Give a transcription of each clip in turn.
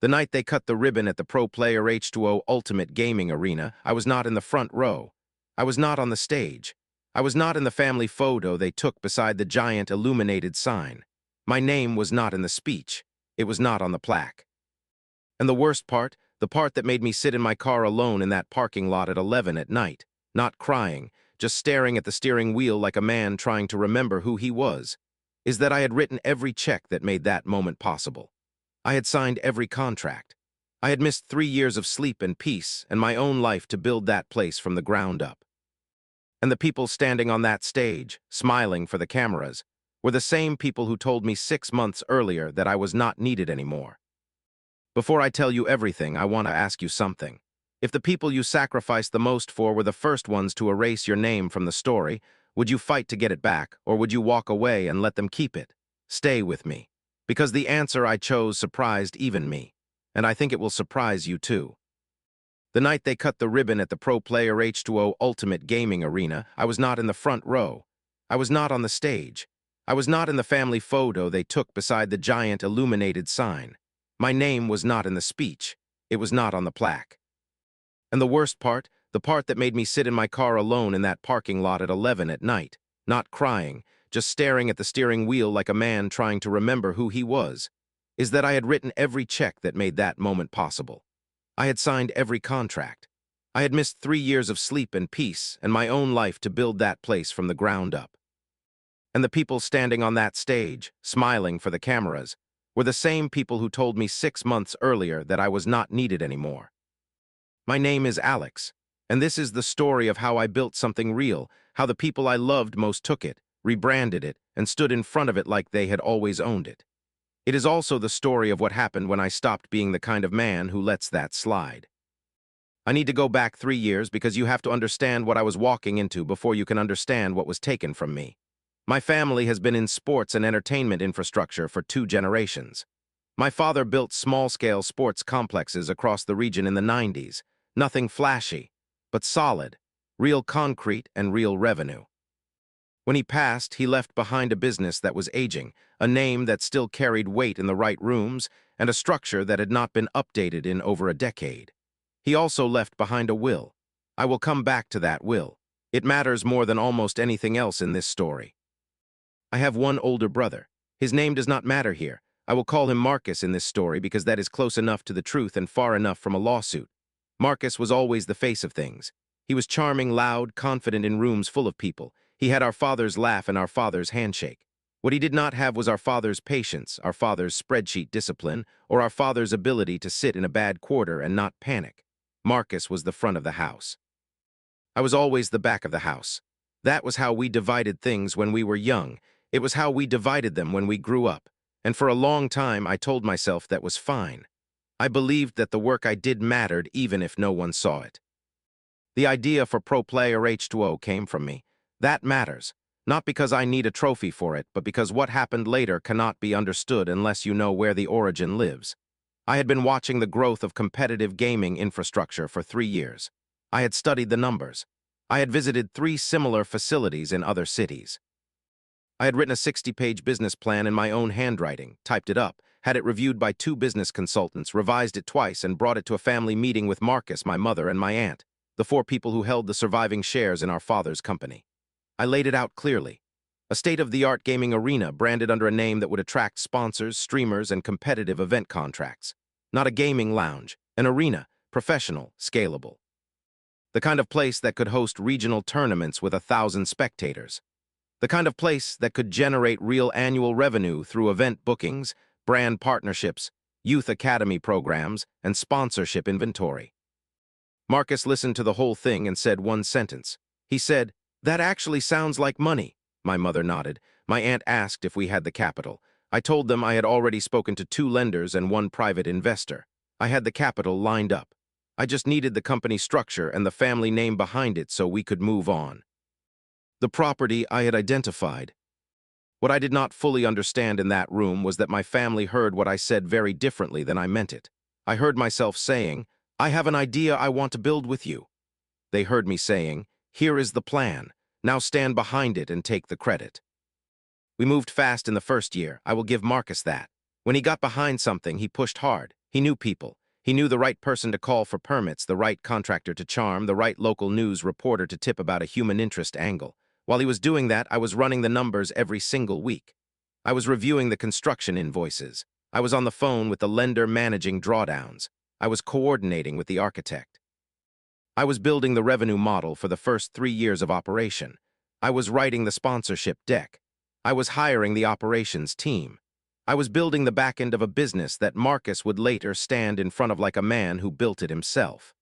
The night they cut the ribbon at the ProPlayerH2O Ultimate Gaming Arena, I was not in the front row. I was not on the stage. I was not in the family photo they took beside the giant illuminated sign. My name was not in the speech. It was not on the plaque. And the worst part, the part that made me sit in my car alone in that parking lot at 11 at night, not crying, just staring at the steering wheel like a man trying to remember who he was, is that I had written every check that made that moment possible. I had signed every contract. I had missed 3 years of sleep and peace and my own life to build that place from the ground up. And the people standing on that stage, smiling for the cameras, were the same people who told me 6 months earlier that I was not needed anymore. Before I tell you everything, I want to ask you something. If the people you sacrificed the most for were the first ones to erase your name from the story, would you fight to get it back, or would you walk away and let them keep it? Stay with me. Because the answer I chose surprised even me, and I think it will surprise you too. The night they cut the ribbon at the ProPlayerH2O Ultimate Gaming Arena, I was not in the front row. I was not on the stage. I was not in the family photo they took beside the giant illuminated sign. My name was not in the speech. It was not on the plaque. And the worst part, the part that made me sit in my car alone in that parking lot at 11 at night, not crying, just staring at the steering wheel like a man trying to remember who he was, is that I had written every check that made that moment possible. I had signed every contract. I had missed 3 years of sleep and peace and my own life to build that place from the ground up. And the people standing on that stage, smiling for the cameras, were the same people who told me 6 months earlier that I was not needed anymore. My name is Alex, and this is the story of how I built something real, how the people I loved most took it, rebranded it, and stood in front of it like they had always owned it. It is also the story of what happened when I stopped being the kind of man who lets that slide. I need to go back 3 years because you have to understand what I was walking into before you can understand what was taken from me. My family has been in sports and entertainment infrastructure for 2 generations. My father built small-scale sports complexes across the region in the 90s. Nothing flashy, but solid, real concrete and real revenue. When he passed, he left behind a business that was aging, a name that still carried weight in the right rooms, and a structure that had not been updated in over a decade. He also left behind a will. I will come back to that will. It matters more than almost anything else in this story. I have one older brother. His name does not matter here. I will call him Marcus in this story because that is close enough to the truth and far enough from a lawsuit. Marcus was always the face of things. He was charming, loud, confident in rooms full of people. He had our father's laugh and our father's handshake. What he did not have was our father's patience, our father's spreadsheet discipline, or our father's ability to sit in a bad quarter and not panic. Marcus was the front of the house. I was always the back of the house. That was how we divided things when we were young. It was how we divided them when we grew up. And for a long time, I told myself that was fine. I believed that the work I did mattered even if no one saw it. The idea for ProPlayerH2O came from me. That matters, not because I need a trophy for it, but because what happened later cannot be understood unless you know where the origin lives. I had been watching the growth of competitive gaming infrastructure for 3 years. I had studied the numbers. I had visited 3 similar facilities in other cities. I had written a 60-page business plan in my own handwriting, typed it up, had it reviewed by 2 business consultants, revised it twice, and brought it to a family meeting with Marcus, my mother, and my aunt, the 4 people who held the surviving shares in our father's company. I laid it out clearly. A state-of-the-art gaming arena branded under a name that would attract sponsors, streamers, and competitive event contracts. Not a gaming lounge, an arena, professional, scalable. The kind of place that could host regional tournaments with 1,000 spectators. The kind of place that could generate real annual revenue through event bookings, brand partnerships, youth academy programs, and sponsorship inventory. Marcus listened to the whole thing and said one sentence. He said, "That actually sounds like money." My mother nodded. My aunt asked if we had the capital. I told them I had already spoken to 2 lenders and 1 private investor. I had the capital lined up. I just needed the company structure and the family name behind it so we could move on. The property I had identified. What I did not fully understand in that room was that my family heard what I said very differently than I meant it. I heard myself saying, "I have an idea I want to build with you." They heard me saying, "Here is the plan. Now stand behind it and take the credit." We moved fast in the first year. I will give Marcus that. When he got behind something, he pushed hard. He knew people. He knew the right person to call for permits, the right contractor to charm, the right local news reporter to tip about a human interest angle. While he was doing that, I was running the numbers every single week. I was reviewing the construction invoices. I was on the phone with the lender managing drawdowns. I was coordinating with the architect. I was building the revenue model for the first 3 years of operation. I was writing the sponsorship deck. I was hiring the operations team. I was building the back end of a business that Marcus would later stand in front of like a man who built it himself.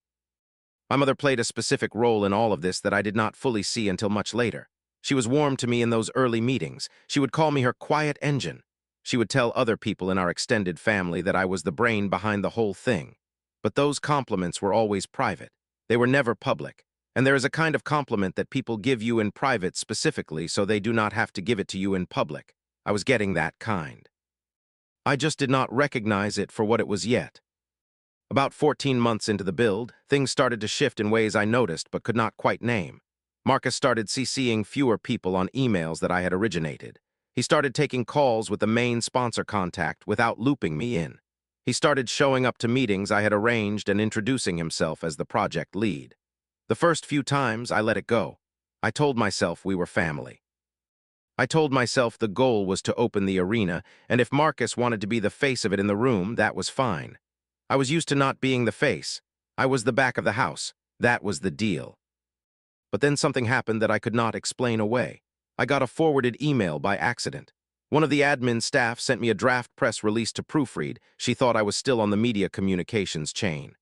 My mother played a specific role in all of this that I did not fully see until much later. She was warm to me in those early meetings. She would call me her quiet engine. She would tell other people in our extended family that I was the brain behind the whole thing. But those compliments were always private. They were never public. And there is a kind of compliment that people give you in private specifically so they do not have to give it to you in public. I was getting that kind. I just did not recognize it for what it was yet. About 14 months into the build, things started to shift in ways I noticed but could not quite name. Marcus started CCing fewer people on emails that I had originated. He started taking calls with the main sponsor contact without looping me in. He started showing up to meetings I had arranged and introducing himself as the project lead. The first few times, I let it go. I told myself we were family. I told myself the goal was to open the arena, and if Marcus wanted to be the face of it in the room, that was fine. I was used to not being the face. I was the back of the house. That was the deal. But then something happened that I could not explain away. I got a forwarded email by accident. One of the admin staff sent me a draft press release to proofread. She thought I was still on the media communications chain.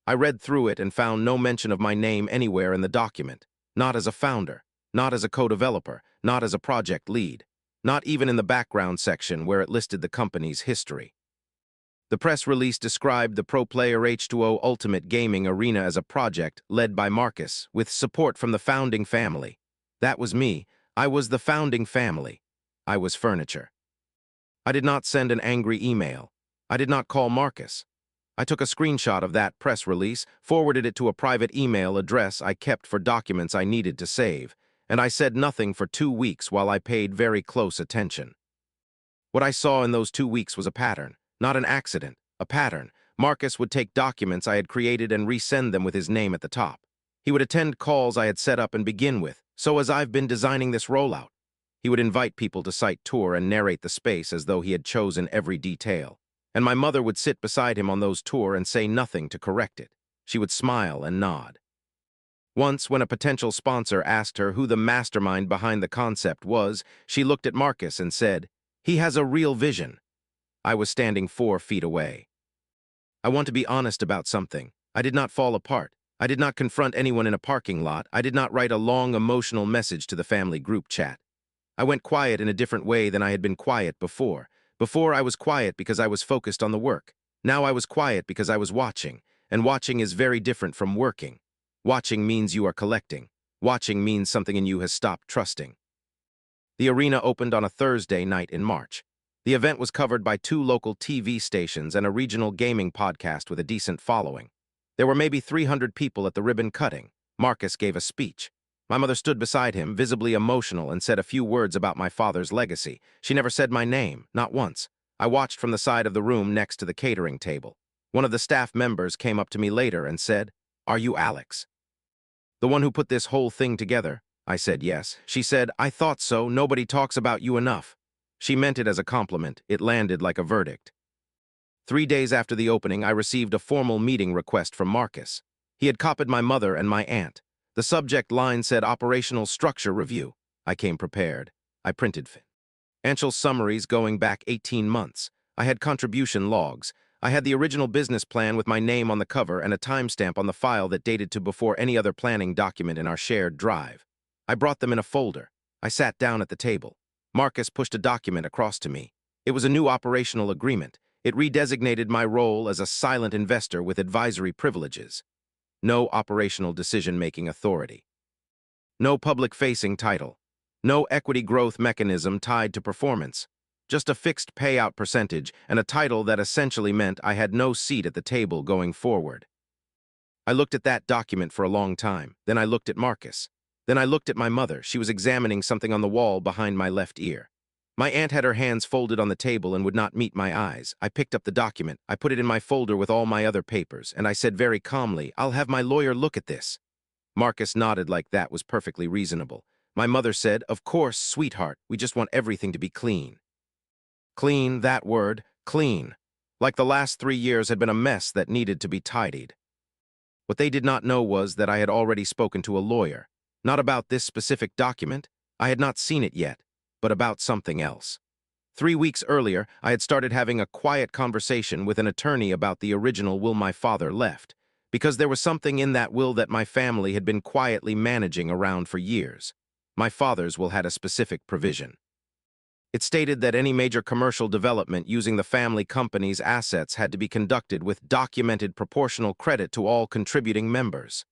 I read through it and found no mention of my name anywhere in the document. Not as a founder, not as a co-developer, not as a project lead, not even in the background section where it listed the company's history. The press release described the ProPlayerH2O Ultimate Gaming Arena as a project led by Marcus, with support from the founding family. That was me. I was the founding family. I was furniture. I did not send an angry email. I did not call Marcus. I took a screenshot of that press release, forwarded it to a private email address I kept for documents I needed to save, and I said nothing for 2 weeks while I paid very close attention. What I saw in those 2 weeks was a pattern. Not an accident, a pattern. Marcus would take documents I had created and resend them with his name at the top. He would attend calls I had set up and begin with, so as I've been designing this rollout. He would invite people to site tour and narrate the space as though he had chosen every detail. And my mother would sit beside him on those tours and say nothing to correct it. She would smile and nod. Once, when a potential sponsor asked her who the mastermind behind the concept was, she looked at Marcus and said, "He has a real vision." I was standing 4 feet away. I want to be honest about something. I did not fall apart. I did not confront anyone in a parking lot. I did not write a long, emotional message to the family group chat. I went quiet in a different way than I had been quiet before. Before, I was quiet because I was focused on the work. Now I was quiet because I was watching, and watching is very different from working. Watching means you are collecting. Watching means something in you has stopped trusting. The arena opened on a Thursday night in March. The event was covered by 2 local TV stations and a regional gaming podcast with a decent following. There were maybe 300 people at the ribbon cutting. Marcus gave a speech. My mother stood beside him, visibly emotional, and said a few words about my father's legacy. She never said my name, not once. I watched from the side of the room next to the catering table. One of the staff members came up to me later and said, "Are you Alex?" "The one who put this whole thing together?" I said yes. She said, "I thought so. Nobody talks about you enough." She meant it as a compliment. It landed like a verdict. 3 days after the opening, I received a formal meeting request from Marcus. He had copied my mother and my aunt. The subject line said Operational Structure Review. I came prepared. I printed financial summaries going back 18 months. I had contribution logs. I had the original business plan with my name on the cover and a timestamp on the file that dated to before any other planning document in our shared drive. I brought them in a folder. I sat down at the table. Marcus pushed a document across to me. It was a new operational agreement. It redesignated my role as a silent investor with advisory privileges. No operational decision-making authority. No public-facing title. No equity growth mechanism tied to performance. Just a fixed payout percentage and a title that essentially meant I had no seat at the table going forward. I looked at that document for a long time. Then I looked at Marcus. Then I looked at my mother. She was examining something on the wall behind my left ear. My aunt had her hands folded on the table and would not meet my eyes. I picked up the document, I put it in my folder with all my other papers, and I said very calmly, "I'll have my lawyer look at this." Marcus nodded like that was perfectly reasonable. My mother said, "Of course, sweetheart, we just want everything to be clean." Clean, that word, clean. Like the last 3 years had been a mess that needed to be tidied. What they did not know was that I had already spoken to a lawyer. Not about this specific document. I had not seen it yet, but about something else. 3 weeks earlier, I had started having a quiet conversation with an attorney about the original will my father left, because there was something in that will that my family had been quietly managing around for years. My father's will had a specific provision. It stated that any major commercial development using the family company's assets had to be conducted with documented proportional credit to all contributing members.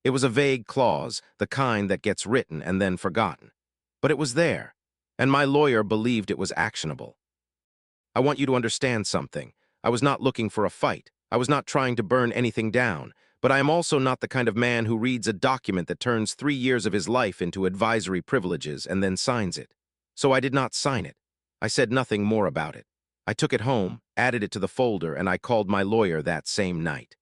It was a vague clause, the kind that gets written and then forgotten. But it was there, and my lawyer believed it was actionable. I want you to understand something. I was not looking for a fight. I was not trying to burn anything down, but I am also not the kind of man who reads a document that turns 3 years of his life into advisory privileges and then signs it. So I did not sign it. I said nothing more about it. I took it home, added it to the folder, and I called my lawyer that same night.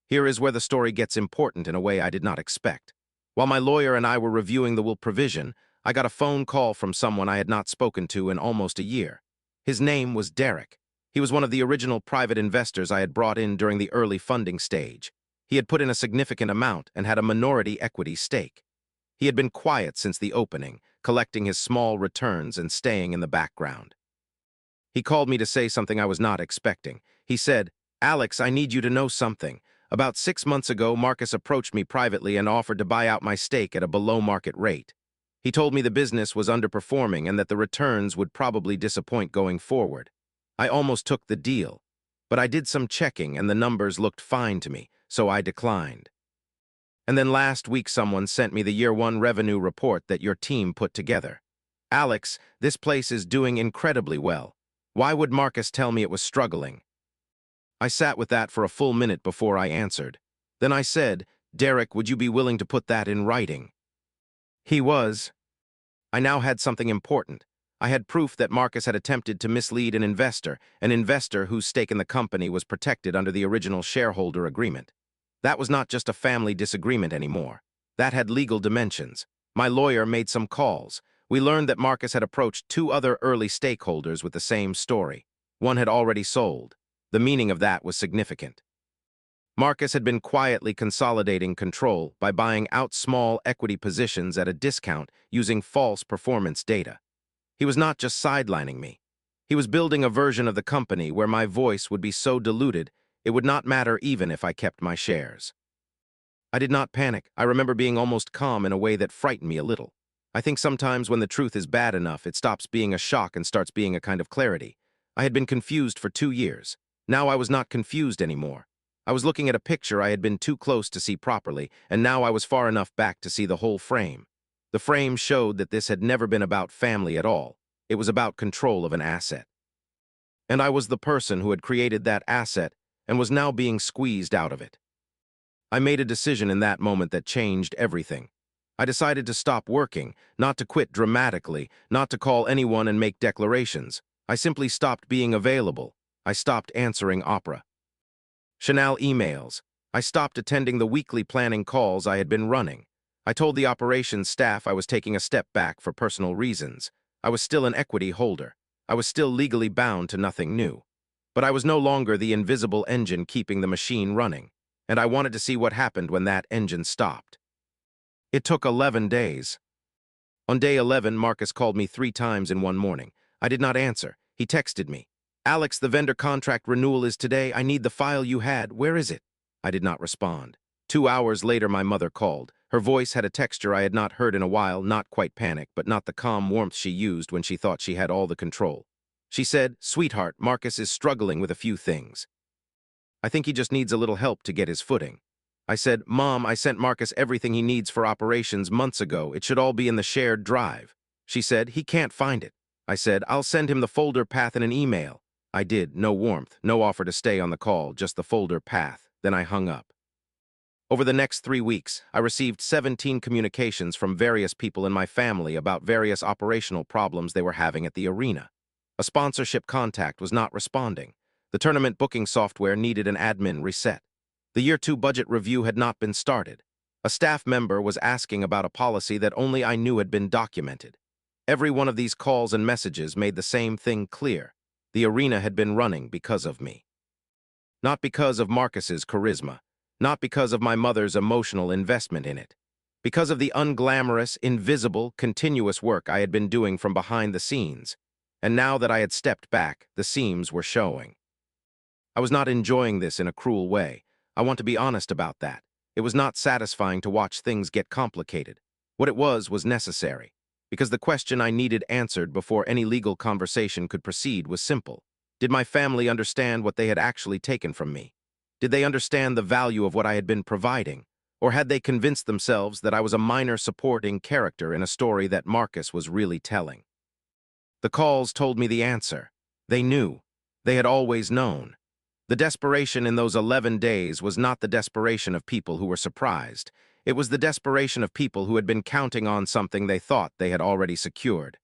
Here is where the story gets important in a way I did not expect. While my lawyer and I were reviewing the will provision, I got a phone call from someone I had not spoken to in almost a year. His name was Derek. He was one of the original private investors I had brought in during the early funding stage. He had put in a significant amount and had a minority equity stake. He had been quiet since the opening, collecting his small returns and staying in the background. He called me to say something I was not expecting. He said, "Alex, I need you to know something. About 6 months ago, Marcus approached me privately and offered to buy out my stake at a below-market rate. He told me the business was underperforming and that the returns would probably disappoint going forward. I almost took the deal, but I did some checking and the numbers looked fine to me, so I declined. And then last week someone sent me the year-one revenue report that your team put together. Alex, this place is doing incredibly well. Why would Marcus tell me it was struggling?" I sat with that for a full minute before I answered. Then I said, "Derek, would you be willing to put that in writing?" He was. I now had something important. I had proof that Marcus had attempted to mislead an investor whose stake in the company was protected under the original shareholder agreement. That was not just a family disagreement anymore. That had legal dimensions. My lawyer made some calls. We learned that Marcus had approached 2 other early stakeholders with the same story. One had already sold. The meaning of that was significant. Marcus had been quietly consolidating control by buying out small equity positions at a discount using false performance data. He was not just sidelining me. He was building a version of the company where my voice would be so diluted it would not matter even if I kept my shares. I did not panic. I remember being almost calm in a way that frightened me a little. I think sometimes when the truth is bad enough, it stops being a shock and starts being a kind of clarity. I had been confused for 2 years. Now I was not confused anymore. I was looking at a picture I had been too close to see properly, and now I was far enough back to see the whole frame. The frame showed that this had never been about family at all. It was about control of an asset. And I was the person who had created that asset and was now being squeezed out of it. I made a decision in that moment that changed everything. I decided to stop working, not to quit dramatically, not to call anyone and make declarations. I simply stopped being available. I stopped answering Chanel emails. I stopped attending the weekly planning calls I had been running. I told the operations staff I was taking a step back for personal reasons. I was still an equity holder. I was still legally bound to nothing new. But I was no longer the invisible engine keeping the machine running, and I wanted to see what happened when that engine stopped. It took 11 days. On day 11, Marcus called me 3 times in one morning. I did not answer. He texted me, "Alex, the vendor contract renewal is today. I need the file you had. Where is it?" I did not respond. 2 hours later, my mother called. Her voice had a texture I had not heard in a while, not quite panic, but not the calm warmth she used when she thought she had all the control. She said, "Sweetheart, Marcus is struggling with a few things. I think he just needs a little help to get his footing." I said, "Mom, I sent Marcus everything he needs for operations months ago. It should all be in the shared drive." She said, "He can't find it." I said, "I'll send him the folder path in an email." I did. No warmth, no offer to stay on the call, just the folder path. Then I hung up. Over the next 3 weeks, I received 17 communications from various people in my family about various operational problems they were having at the arena. A sponsorship contact was not responding. The tournament booking software needed an admin reset. The Year 2 budget review had not been started. A staff member was asking about a policy that only I knew had been documented. Every one of these calls and messages made the same thing clear. The arena had been running because of me. Not because of Marcus's charisma. Not because of my mother's emotional investment in it. Because of the unglamorous, invisible, continuous work I had been doing from behind the scenes. And now that I had stepped back, the seams were showing. I was not enjoying this in a cruel way. I want to be honest about that. It was not satisfying to watch things get complicated. What it was necessary. Because the question I needed answered before any legal conversation could proceed was simple. Did my family understand what they had actually taken from me? Did they understand the value of what I had been providing? Or had they convinced themselves that I was a minor supporting character in a story that Marcus was really telling? The calls told me the answer. They knew. They had always known. The desperation in those 11 days was not the desperation of people who were surprised. It was the desperation of people who had been counting on something they thought they had already secured.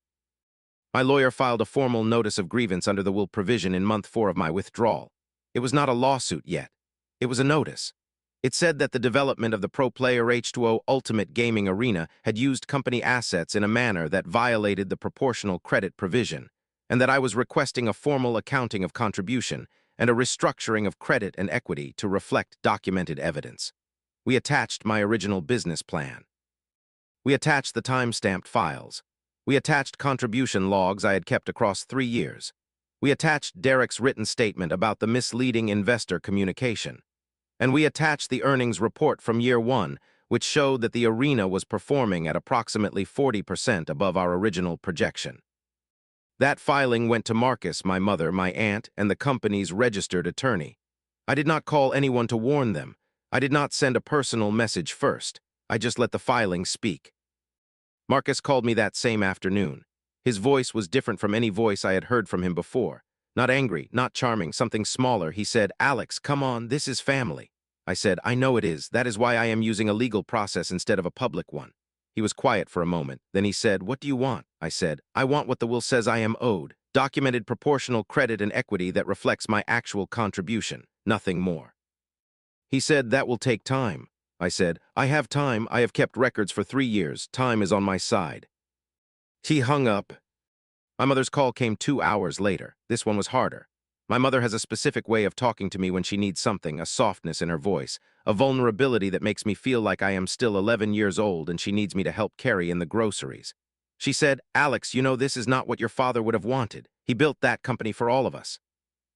My lawyer filed a formal notice of grievance under the will provision in month 4 of my withdrawal. It was not a lawsuit yet. It was a notice. It said that the development of the ProPlayerH2O Ultimate Gaming Arena had used company assets in a manner that violated the proportional credit provision, and that I was requesting a formal accounting of contribution and a restructuring of credit and equity to reflect documented evidence. We attached my original business plan. We attached the time-stamped files. We attached contribution logs I had kept across 3 years. We attached Derek's written statement about the misleading investor communication. And we attached the earnings report from year 1, which showed that the arena was performing at approximately 40% above our original projection. That filing went to Marcus, my mother, my aunt, and the company's registered attorney. I did not call anyone to warn them. I did not send a personal message first. I just let the filing speak. Marcus called me that same afternoon. His voice was different from any voice I had heard from him before. Not angry, not charming, something smaller. He said, "Alex, come on, this is family." I said, "I know it is. That is why I am using a legal process instead of a public one." He was quiet for a moment. Then he said, "What do you want?" I said, "I want what the will says I am owed. Documented proportional credit and equity that reflects my actual contribution. Nothing more." He said, "That will take time." I said, "I have time. I have kept records for 3 years. Time is on my side." He hung up. My mother's call came 2 hours later. This one was harder. My mother has a specific way of talking to me when she needs something, a softness in her voice, a vulnerability that makes me feel like I am still 11 years old and she needs me to help carry in the groceries. She said, "Alex, you know this is not what your father would have wanted. He built that company for all of us."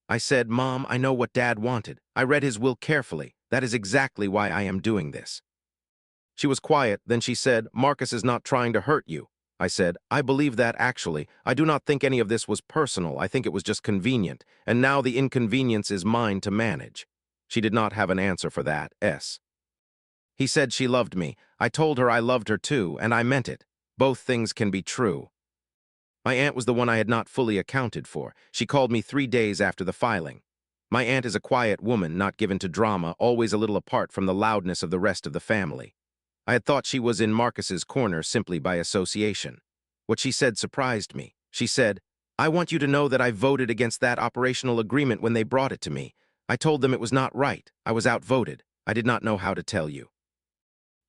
I said, "Mom, I know what Dad wanted. I read his will carefully. That is exactly why I am doing this." She was quiet, then she said, "Marcus is not trying to hurt you." I said, "I believe that actually. I do not think any of this was personal. I think it was just convenient, and now the inconvenience is mine to manage." She did not have an answer for that. He said she loved me. I told her I loved her too, and I meant it. Both things can be true. My aunt was the one I had not fully accounted for. She called me 3 days after the filing. My aunt is a quiet woman, not given to drama, always a little apart from the loudness of the rest of the family. I had thought she was in Marcus's corner simply by association. What she said surprised me. She said, "I want you to know that I voted against that operational agreement when they brought it to me. I told them it was not right. I was outvoted. I did not know how to tell you.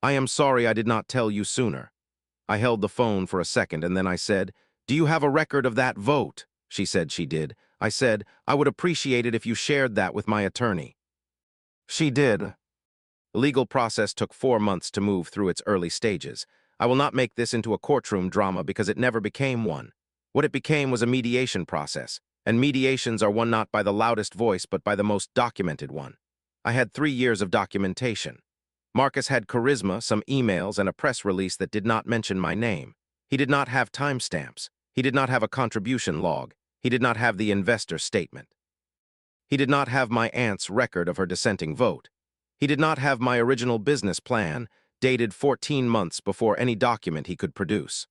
I am sorry I did not tell you sooner." I held the phone for a second and then I said, "Do you have a record of that vote?" She said she did. I said, "I would appreciate it if you shared that with my attorney." She did. The legal process took 4 months to move through its early stages. I will not make this into a courtroom drama because it never became one. What it became was a mediation process, and mediations are won not by the loudest voice but by the most documented one. I had 3 years of documentation. Marcus had charisma, some emails, and a press release that did not mention my name. He did not have timestamps. He did not have a contribution log. He did not have the investor statement. He did not have my aunt's record of her dissenting vote. He did not have my original business plan, dated 14 months before any document he could produce.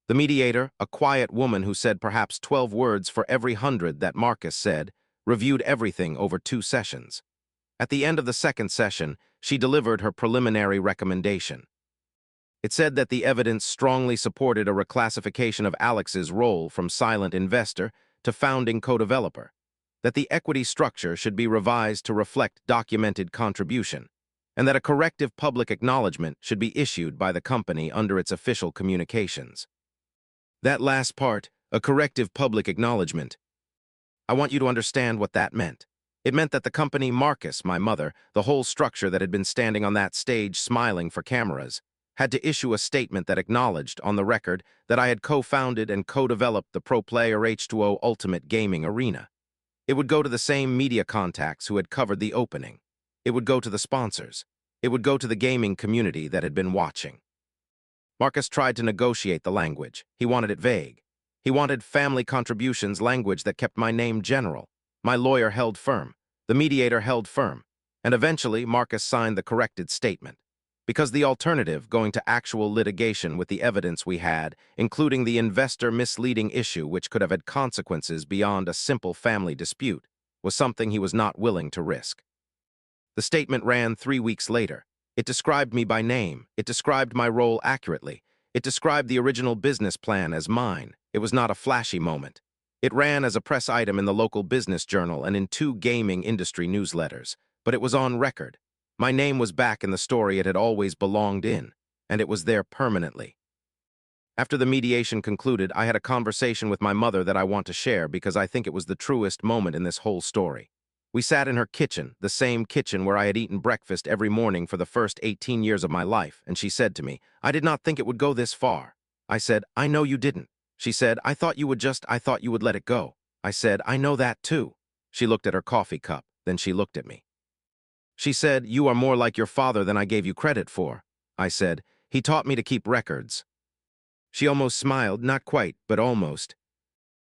The mediator, a quiet woman who said perhaps 12 words for every 100 that Marcus said, reviewed everything over 2 sessions. At the end of the second session, she delivered her preliminary recommendation. It said that the evidence strongly supported a reclassification of Alex's role from silent investor to founding co-developer, that the equity structure should be revised to reflect documented contribution, and that a corrective public acknowledgement should be issued by the company under its official communications. That last part, a corrective public acknowledgement, I want you to understand what that meant. It meant that the company, Marcus, my mother, the whole structure that had been standing on that stage smiling for cameras, had to issue a statement that acknowledged, on the record, that I had co-founded and co-developed the ProPlayerH2O Ultimate Gaming Arena. It would go to the same media contacts who had covered the opening. It would go to the sponsors. It would go to the gaming community that had been watching. Marcus tried to negotiate the language. He wanted it vague. He wanted family contributions language that kept my name general. My lawyer held firm. The mediator held firm. And eventually, Marcus signed the corrected statement. Because the alternative, going to actual litigation with the evidence we had, including the investor misleading issue which could have had consequences beyond a simple family dispute, was something he was not willing to risk. The statement ran 3 weeks later. It described me by name. It described my role accurately. It described the original business plan as mine. It was not a flashy moment. It ran as a press item in the local business journal and in 2 gaming industry newsletters, but it was on record. My name was back in the story it had always belonged in, and it was there permanently. After the mediation concluded, I had a conversation with my mother that I want to share because I think it was the truest moment in this whole story. We sat in her kitchen, the same kitchen where I had eaten breakfast every morning for the first 18 years of my life, and she said to me, "I did not think it would go this far." I said, "I know you didn't." She said, I thought you would let it go." I said, "I know that too." She looked at her coffee cup, then she looked at me. She said, "You are more like your father than I gave you credit for." I said, "He taught me to keep records." She almost smiled, not quite, but almost.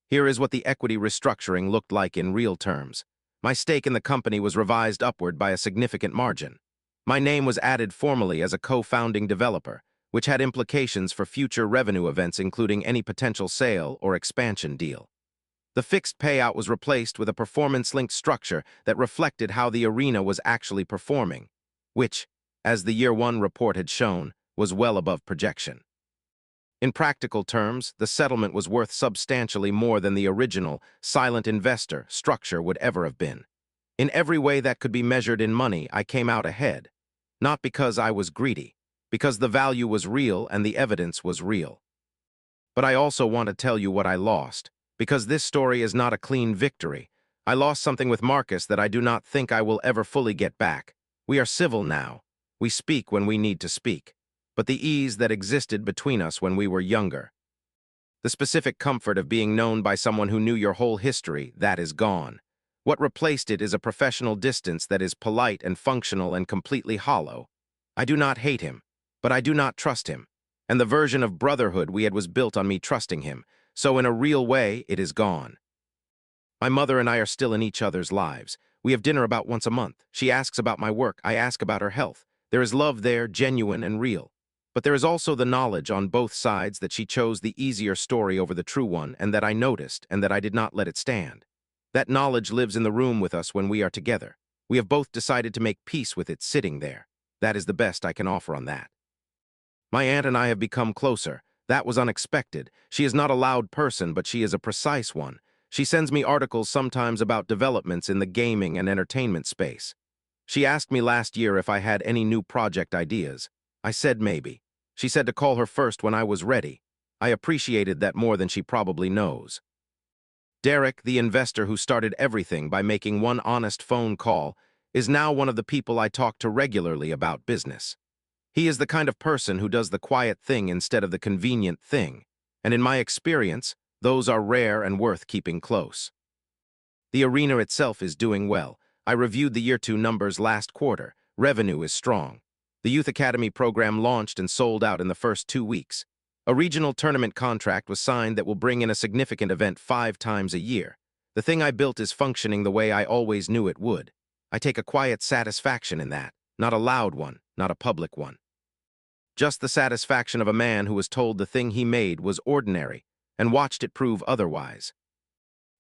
Here is what the equity restructuring looked like in real terms. My stake in the company was revised upward by a significant margin. My name was added formally as a co-founding developer, which had implications for future revenue events including any potential sale or expansion deal. The fixed payout was replaced with a performance-linked structure that reflected how the arena was actually performing, which, as the Year 1 report had shown, was well above projection. In practical terms, the settlement was worth substantially more than the original, silent investor structure would ever have been. In every way that could be measured in money, I came out ahead. Not because I was greedy, because the value was real and the evidence was real. But I also want to tell you what I lost, because this story is not a clean victory. I lost something with Marcus that I do not think I will ever fully get back. We are civil now. We speak when we need to speak. But the ease that existed between us when we were younger, the specific comfort of being known by someone who knew your whole history, that is gone. What replaced it is a professional distance that is polite and functional and completely hollow. I do not hate him, but I do not trust him. And the version of brotherhood we had was built on me trusting him, so in a real way, it is gone. My mother and I are still in each other's lives. We have dinner about once a month. She asks about my work, I ask about her health. There is love there, genuine and real. But there is also the knowledge on both sides that she chose the easier story over the true one, and that I noticed, and that I did not let it stand. That knowledge lives in the room with us when we are together. We have both decided to make peace with it sitting there. That is the best I can offer on that. My aunt and I have become closer. That was unexpected. She is not a loud person, but she is a precise one. She sends me articles sometimes about developments in the gaming and entertainment space. She asked me last year if I had any new project ideas. I said maybe. She said to call her first when I was ready. I appreciated that more than she probably knows. Derek, the investor who started everything by making one honest phone call, is now one of the people I talk to regularly about business. He is the kind of person who does the quiet thing instead of the convenient thing, and in my experience, those are rare and worth keeping close. The arena itself is doing well. I reviewed the Year 2 numbers last quarter. Revenue is strong. The Youth Academy program launched and sold out in the first 2 weeks. A regional tournament contract was signed that will bring in a significant event 5 times a year. The thing I built is functioning the way I always knew it would. I take a quiet satisfaction in that, not a loud one, not a public one. Just the satisfaction of a man who was told the thing he made was ordinary and watched it prove otherwise.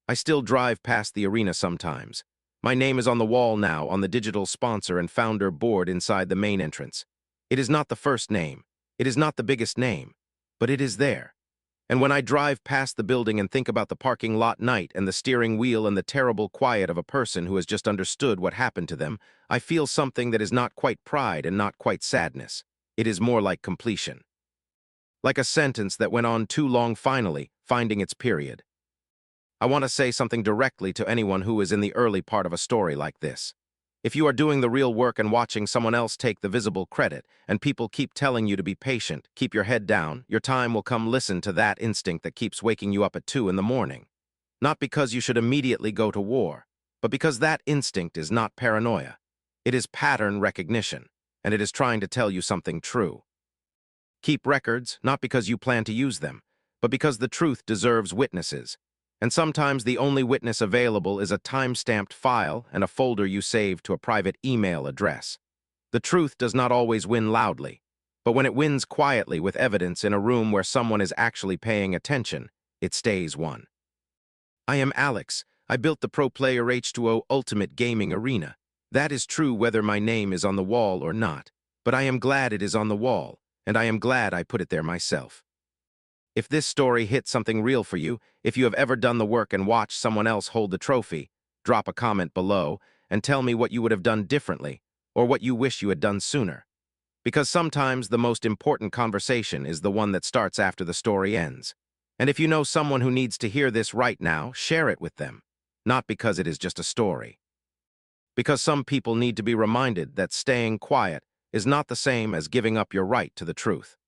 I still drive past the arena sometimes. My name is on the wall now on the digital sponsor and founder board inside the main entrance. It is not the first name. It is not the biggest name. But it is there. And when I drive past the building and think about the parking lot night and the steering wheel and the terrible quiet of a person who has just understood what happened to them, I feel something that is not quite pride and not quite sadness. It is more like completion. Like a sentence that went on too long finally, finding its period. I want to say something directly to anyone who is in the early part of a story like this. If you are doing the real work and watching someone else take the visible credit, and people keep telling you to be patient, keep your head down, your time will come. Listen to that instinct that keeps waking you up at 2 in the morning. Not because you should immediately go to war, but because that instinct is not paranoia. It is pattern recognition, and it is trying to tell you something true. Keep records, not because you plan to use them, but because the truth deserves witnesses. And sometimes the only witness available is a time-stamped file and a folder you save to a private email address. The truth does not always win loudly, but when it wins quietly with evidence in a room where someone is actually paying attention, it stays one. I am Alex. I built the ProPlayerH2O Ultimate Gaming Arena. That is true whether my name is on the wall or not, but I am glad it is on the wall, and I am glad I put it there myself. If this story hit something real for you, if you have ever done the work and watched someone else hold the trophy, drop a comment below and tell me what you would have done differently or what you wish you had done sooner. Because sometimes the most important conversation is the one that starts after the story ends. And if you know someone who needs to hear this right now, share it with them. Not because it is just a story. Because some people need to be reminded that staying quiet is not the same as giving up your right to the truth.